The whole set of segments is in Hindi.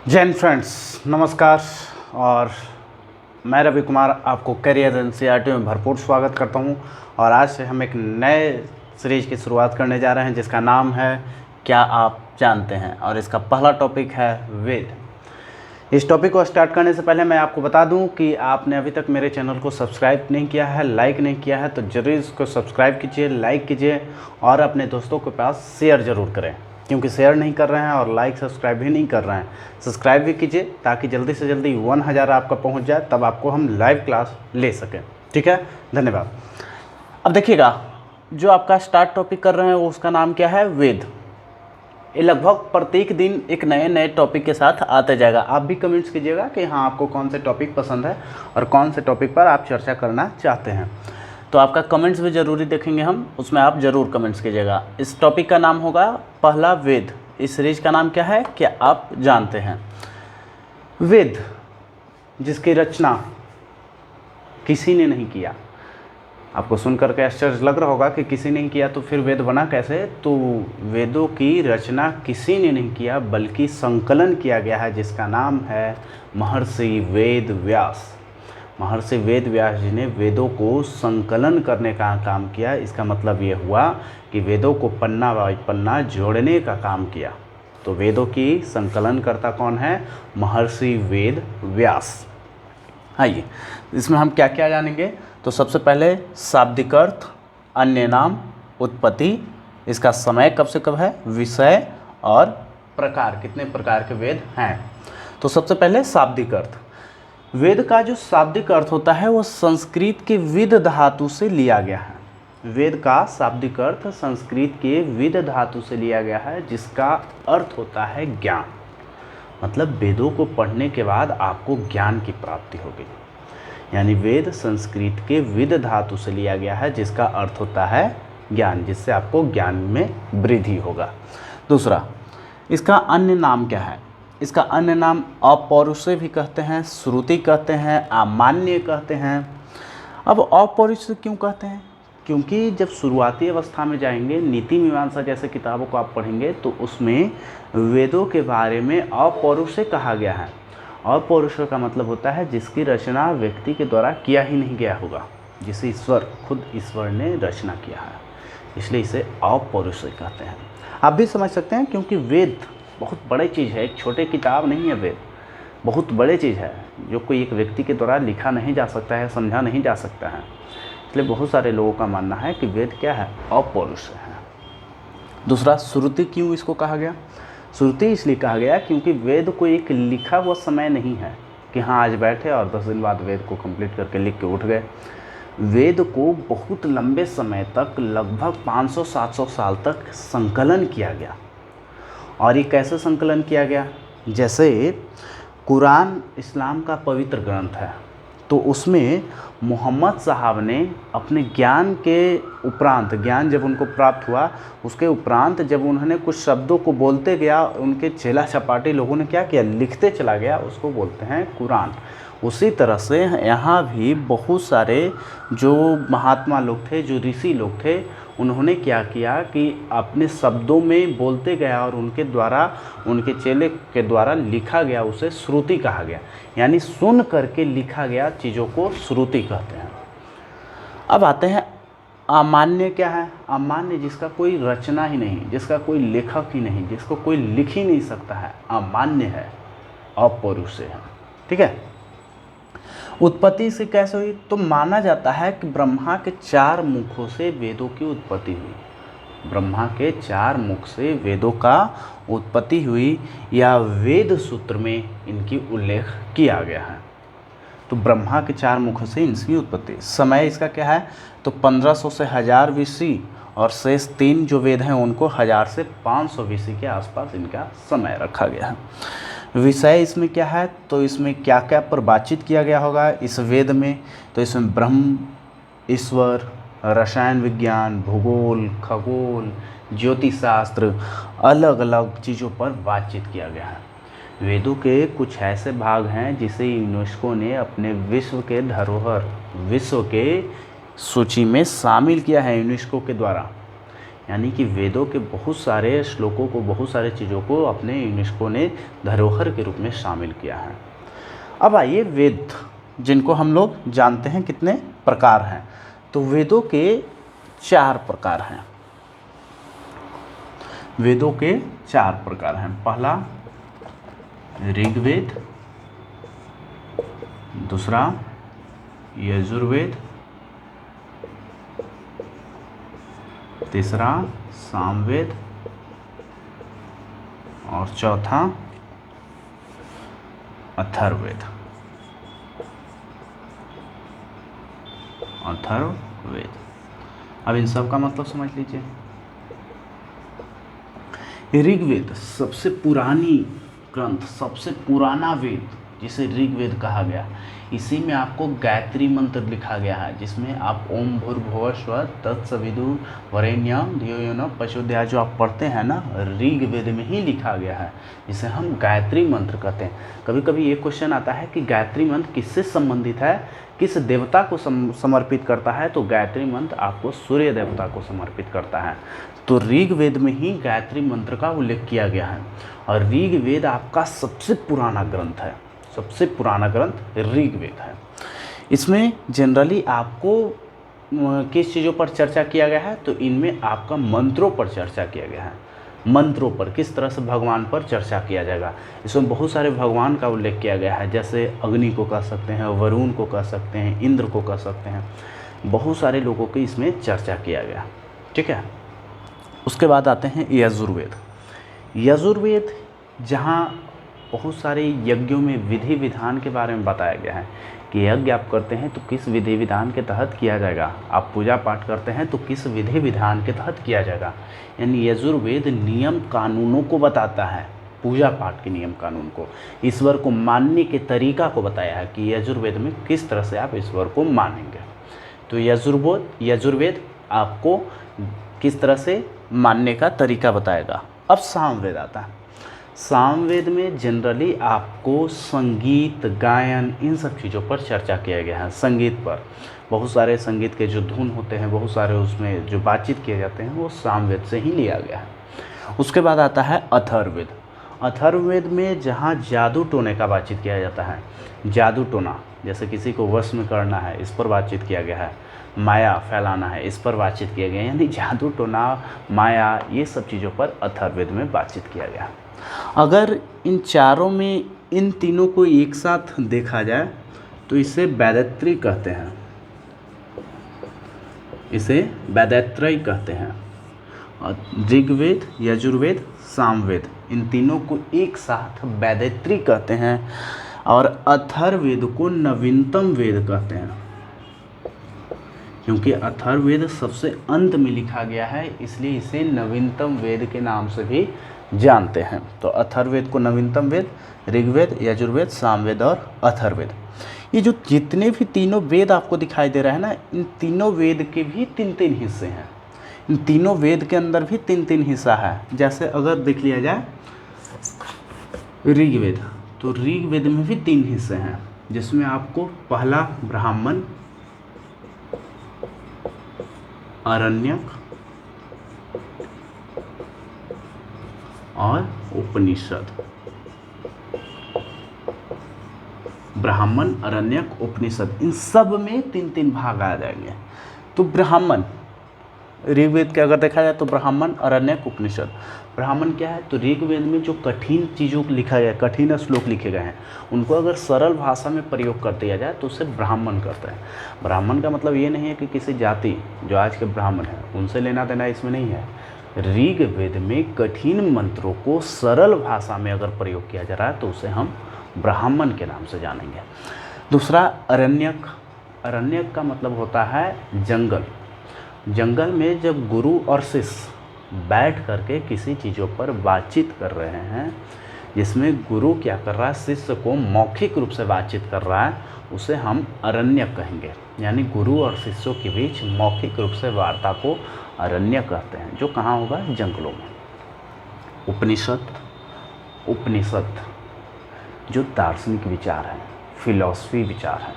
जैन फ्रेंड्स नमस्कार। और मैं रवि कुमार आपको करियर एनसीईआरटी में भरपूर स्वागत करता हूं। और आज से हम एक नए सीरीज़ की शुरुआत करने जा रहे हैं जिसका नाम है क्या आप जानते हैं। और इसका पहला टॉपिक है वेद। इस टॉपिक को स्टार्ट करने से पहले मैं आपको बता दूं कि आपने अभी तक मेरे चैनल को सब्सक्राइब नहीं किया है, लाइक नहीं किया है, तो ज़रूर इसको सब्सक्राइब कीजिए, लाइक कीजिए और अपने दोस्तों के पास शेयर ज़रूर करें, क्योंकि शेयर नहीं कर रहे हैं और लाइक सब्सक्राइब भी नहीं कर रहे हैं। सब्सक्राइब भी कीजिए ताकि जल्दी से जल्दी 1000 आपका पहुंच जाए, तब आपको हम लाइव क्लास ले सकें। ठीक है, धन्यवाद। अब देखिएगा, जो आपका स्टार्ट टॉपिक कर रहे हैं वो उसका नाम क्या है, वेद। ये लगभग प्रत्येक दिन एक नए नए टॉपिक के साथ आते जाएगा। आप भी कमेंट्स कीजिएगा कि हाँ आपको कौन से टॉपिक पसंद है और कौन से टॉपिक पर आप चर्चा करना चाहते हैं। तो आपका कमेंट्स भी ज़रूरी देखेंगे हम, उसमें आप ज़रूर कमेंट्स कीजिएगा। इस टॉपिक का नाम होगा पहला वेद। इस सीरीज का नाम क्या है, क्या आप जानते हैं। वेद जिसकी रचना किसी ने नहीं किया। आपको सुनकर के आश्चर्य लग रहा होगा कि किसी ने किया तो फिर वेद बना कैसे। तो वेदों की रचना किसी ने नहीं किया बल्कि संकलन किया गया है, जिसका नाम है महर्षि वेद व्यास। महर्षि वेद व्यास जी ने वेदों को संकलन करने का काम किया। इसका मतलब ये हुआ कि वेदों को पन्ना बाई पन्ना जोड़ने का काम किया। तो वेदों की संकलनकर्ता कौन है, महर्षि वेद व्यास। आइए इसमें हम क्या क्या जानेंगे। तो सबसे पहले शाब्दिक अर्थ, अन्य नाम, उत्पत्ति, इसका समय कब से कब है, विषय और प्रकार, कितने प्रकार के वेद हैं। तो सबसे पहले शाब्दिक अर्थ। वेद का जो शाब्दिक अर्थ होता है वो संस्कृत के विद धातु से लिया गया है। वेद का शाब्दिक अर्थ संस्कृत के विद धातु से लिया गया है, जिसका अर्थ होता है ज्ञान। मतलब वेदों को पढ़ने के बाद आपको ज्ञान की प्राप्ति होगी। यानी वेद संस्कृत के विद धातु से लिया गया है, जिसका अर्थ होता है ज्ञान, जिससे आपको ज्ञान में वृद्धि होगा। दूसरा, इसका अन्य नाम क्या है। इसका अन्य नाम अपौरुषेय भी कहते हैं, श्रुति कहते हैं, अमान्य कहते हैं। अब अपौरुषेय क्यों कहते हैं, क्योंकि जब शुरुआती अवस्था में जाएंगे, नीति मीमांसा जैसे किताबों को आप पढ़ेंगे तो उसमें वेदों के बारे में अपौरुषेय कहा गया है। अपौरुषेय का मतलब होता है जिसकी रचना व्यक्ति के द्वारा किया ही नहीं गया होगा, जिसे खुद ईश्वर ने रचना किया है, इसलिए इसे अपौरुषेय कहते हैं। आप भी समझ सकते हैं, क्योंकि वेद बहुत बड़ी चीज़ है, एक छोटे किताब नहीं है। वेद बहुत बड़ी चीज़ है जो कोई एक व्यक्ति के द्वारा लिखा नहीं जा सकता है, समझा नहीं जा सकता है। इसलिए बहुत सारे लोगों का मानना है कि वेद क्या है, अपौरुषेय है। दूसरा, श्रुति क्यों इसको कहा गया। श्रुति इसलिए कहा गया क्योंकि वेद को एक लिखा हुआ समय नहीं है कि हाँ आज बैठे और 10 दिन बाद वेद को कंप्लीट करके लिख के उठ गए। वेद को बहुत लंबे समय तक, लगभग 500-700 साल तक संकलन किया गया। और ये कैसे संकलन किया गया, जैसे कुरान इस्लाम का पवित्र ग्रंथ है, तो उसमें मोहम्मद साहब ने अपने ज्ञान के उपरांत, ज्ञान जब उनको प्राप्त हुआ उसके उपरांत जब उन्होंने कुछ शब्दों को बोलते गया, उनके चेला चपाटी लोगों ने क्या किया, लिखते चला गया, उसको बोलते हैं कुरान। उसी तरह से यहाँ भी बहुत सारे जो महात्मा लोग थे, जो ऋषि लोग थे, उन्होंने क्या किया कि अपने शब्दों में बोलते गया और उनके द्वारा, उनके चेले के द्वारा लिखा गया, उसे श्रुति कहा गया। यानी सुन करके लिखा गया चीज़ों को श्रुति कहते हैं। अब आते हैं अमान्य क्या है। अमान्य जिसका कोई रचना ही नहीं, जिसका कोई लेखक ही नहीं, जिसको कोई लिख ही नहीं सकता है, अमान्य है, अपौरुषेय है। ठीक है। उत्पत्ति से कैसे हुई, तो माना जाता है कि ब्रह्मा के 4 मुखों से वेदों की उत्पत्ति हुई। ब्रह्मा के 4 मुख से वेदों का उत्पत्ति हुई, या वेद सूत्र में इनकी उल्लेख किया गया है। तो ब्रह्मा के 4 मुखों से इनकी उत्पत्ति। समय इसका क्या है, तो 1500 से 1000 BC, और शेष 3 जो वेद हैं उनको 1000 से 500 BC के आसपास इनका समय रखा गया है। विषय इसमें क्या है, तो इसमें क्या क्या पर बातचीत किया गया होगा इस वेद में, तो इसमें ब्रह्म, ईश्वर, रसायन विज्ञान, भूगोल, खगोल, ज्योतिष शास्त्र, अलग अलग चीज़ों पर बातचीत किया गया है। वेदों के कुछ ऐसे भाग हैं जिसे यूनेस्को ने अपने विश्व के धरोहर, विश्व के सूची में शामिल किया है यूनेस्को के द्वारा। यानी कि वेदों के बहुत सारे श्लोकों को, बहुत सारे चीज़ों को अपने यूनेस्को ने धरोहर के रूप में शामिल किया है। अब आइए वेद, जिनको हम लोग जानते हैं कितने प्रकार हैं। तो वेदों के 4 प्रकार हैं। वेदों के 4 प्रकार हैं। पहला ऋग्वेद, दूसरा यजुर्वेद, तीसरा सामवेद और चौथा अथर्ववेद। अथर्ववेद। अब इन सब का मतलब समझ लीजिए। ऋग्वेद सबसे पुरानी ग्रंथ, सबसे पुराना वेद जिसे ऋग्वेद कहा गया, इसी में आपको गायत्री मंत्र लिखा गया है, जिसमें आप ओम भूर्भुवः स्वः तत्सवितुर्वरेण्यं धियो यो नः प्रचोदयात् जो आप पढ़ते हैं ना, ऋग्वेद में ही लिखा गया है, जिसे हम गायत्री मंत्र कहते हैं। कभी कभी ये क्वेश्चन आता है कि गायत्री मंत्र किससे संबंधित है, किस देवता को समर्पित करता है, तो गायत्री मंत्र आपको सूर्य देवता को समर्पित करता है। तो ऋग्वेद में ही गायत्री मंत्र का उल्लेख किया गया है और ऋग्वेद आपका सबसे पुराना ग्रंथ है। सबसे पुराना ग्रंथ ऋग्वेद है। इसमें जनरली आपको किस चीज़ों पर चर्चा किया गया है, तो इनमें आपका मंत्रों पर चर्चा किया गया है। मंत्रों पर, किस तरह से भगवान पर चर्चा किया जाएगा। इसमें बहुत सारे भगवान का उल्लेख किया गया है, जैसे अग्नि को कह सकते हैं, वरुण को कह सकते हैं, इंद्र को कह सकते हैं। बहुत सारे लोगों की इसमें चर्चा किया गया। ठीक है। उसके बाद आते हैं यजुर्वेद। यजुर्वेद जहाँ बहुत सारे यज्ञों में विधि विधान के बारे में बताया गया है कि यज्ञ आप करते हैं तो किस विधि विधान के तहत किया जाएगा, आप पूजा पाठ करते हैं तो किस विधि विधान के तहत किया जाएगा। यानी यजुर्वेद नियम कानूनों को बताता है, पूजा पाठ के नियम कानून को, ईश्वर को मानने के तरीका को बताया है कि यजुर्वेद में किस तरह से आप ईश्वर को मानेंगे। तो यजुर्वेद आपको किस तरह से मानने का तरीका बताएगा। अब सामवेद आता है। सामवेद में जनरली आपको संगीत, गायन, इन सब चीज़ों पर चर्चा किया गया है। संगीत पर बहुत सारे संगीत के जो धुन होते हैं, बहुत सारे उसमें जो बातचीत किए जाते हैं, वो सामवेद से ही लिया गया है। उसके बाद आता है अथर्ववेद। अथर्ववेद में जहाँ जादू टोने का बातचीत किया जाता है, जादू टोना, जैसे किसी को वश में करना है, इस पर बातचीत किया गया है। माया फैलाना है, इस पर बातचीत किया गया है। यानी जादू टोना, माया, ये सब चीज़ों पर अथर्ववेद में बातचीत किया गया है। अगर इन चारों में इन तीनों को एक साथ देखा जाए तो इसे वैदत्रयी कहते हैं। इसे वैदत्रयी कहते हैं। ऋग्वेद, यजुर्वेद, सामवेद, इन तीनों को एक साथ वैदत्रयी कहते हैं और अथर्ववेद को नवीनतम वेद कहते हैं, क्योंकि अथर्ववेद सबसे अंत में लिखा गया है, इसलिए इसे नवीनतम वेद के नाम से भी जानते हैं। तो अथर्ववेद को नवीनतम वेद, ऋग्वेद, यजुर्वेद, सामवेद और अथर्ववेद। ये जो जितने भी तीनों वेद आपको दिखाई दे रहे हैं ना, इन तीनों वेद के भी 3-3 हिस्से हैं। इन तीनों वेद के अंदर भी 3-3 हिस्सा है। जैसे अगर देख लिया जाए ऋग्वेद, तो ऋग्वेद में भी 3 हिस्से हैं, जिसमें आपको पहला ब्राह्मण, आरण्यक और उपनिषद। ब्राह्मण, आरण्यक, उपनिषद, इन सब में 3-3 भाग आ जाएंगे। तो ब्राह्मण, ऋग्वेद के अगर देखा जाए तो ब्राह्मण, आरण्यक, उपनिषद। ब्राह्मण क्या है, तो ऋग्वेद में जो कठिन चीज़ों को लिखा गया, कठिन श्लोक लिखे गए हैं, उनको अगर सरल भाषा में प्रयोग कर दिया जाए तो उसे ब्राह्मण कहते हैं। ब्राह्मण का मतलब ये नहीं है कि किसी जाति, जो आज के ब्राह्मण हैं, उनसे लेना देना इसमें नहीं है। ऋग्वेद में कठिन मंत्रों को सरल भाषा में अगर प्रयोग किया जा रहा है तो उसे हम ब्राह्मण के नाम से जानेंगे। दूसरा अरण्यक। अरण्यक का मतलब होता है जंगल। जंगल में जब गुरु और शिष्य बैठ करके किसी चीज़ों पर बातचीत कर रहे हैं, जिसमें गुरु क्या कर रहा है, शिष्य को मौखिक रूप से बातचीत कर रहा है, उसे हम अरण्यक कहेंगे। यानी गुरु और शिष्यों के बीच मौखिक रूप से वार्ता को अरण्यक कहते हैं, जो कहाँ होगा, जंगलों में। उपनिषद। उपनिषद जो दार्शनिक विचार है, फिलॉसफी विचार है,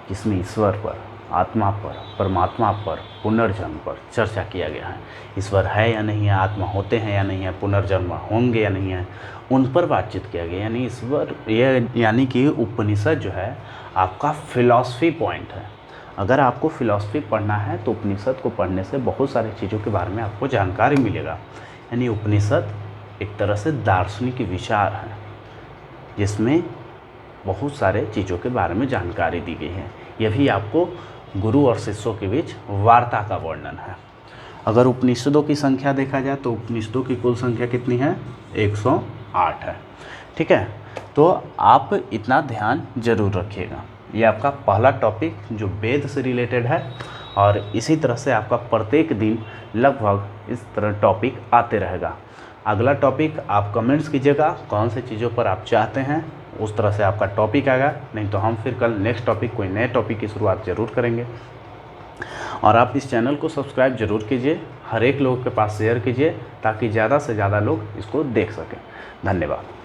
जिसमें ईश्वर पर, आत्मा पर, परमात्मा पर, पुनर्जन्म पर चर्चा किया गया है। ईश्वर है या नहीं है, आत्मा होते हैं या नहीं है, पुनर्जन्म होंगे या नहीं है, उन पर बातचीत किया गया। यानी ईश्वर ये यानी कि उपनिषद जो है आपका फिलॉसफी पॉइंट है। अगर आपको फिलॉसफी पढ़ना है तो उपनिषद को पढ़ने से बहुत सारी चीज़ों के बारे में आपको जानकारी मिलेगा। यानी उपनिषद एक तरह से दार्शनिक विचार है जिसमें बहुत सारे चीज़ों के बारे में जानकारी दी गई है। यह भी आपको गुरु और शिष्यों के बीच वार्ता का वर्णन है। अगर उपनिषदों की संख्या देखा जाए तो उपनिषदों की कुल संख्या कितनी है? 108 है। ठीक है, तो आप इतना ध्यान जरूर रखिएगा। ये आपका पहला टॉपिक जो वेद से रिलेटेड है, और इसी तरह से आपका प्रत्येक दिन लगभग इस तरह टॉपिक आते रहेगा। अगला टॉपिक आप कमेंट्स कीजिएगा कौन से चीज़ों पर आप चाहते हैं, उस तरह से आपका टॉपिक आएगा। नहीं तो हम फिर कल नेक्स्ट टॉपिक, कोई नए टॉपिक की शुरुआत ज़रूर करेंगे। और आप इस चैनल को सब्सक्राइब जरूर कीजिए, हर एक लोग के पास शेयर कीजिए ताकि ज़्यादा से ज़्यादा लोग इसको देख सकें। धन्यवाद।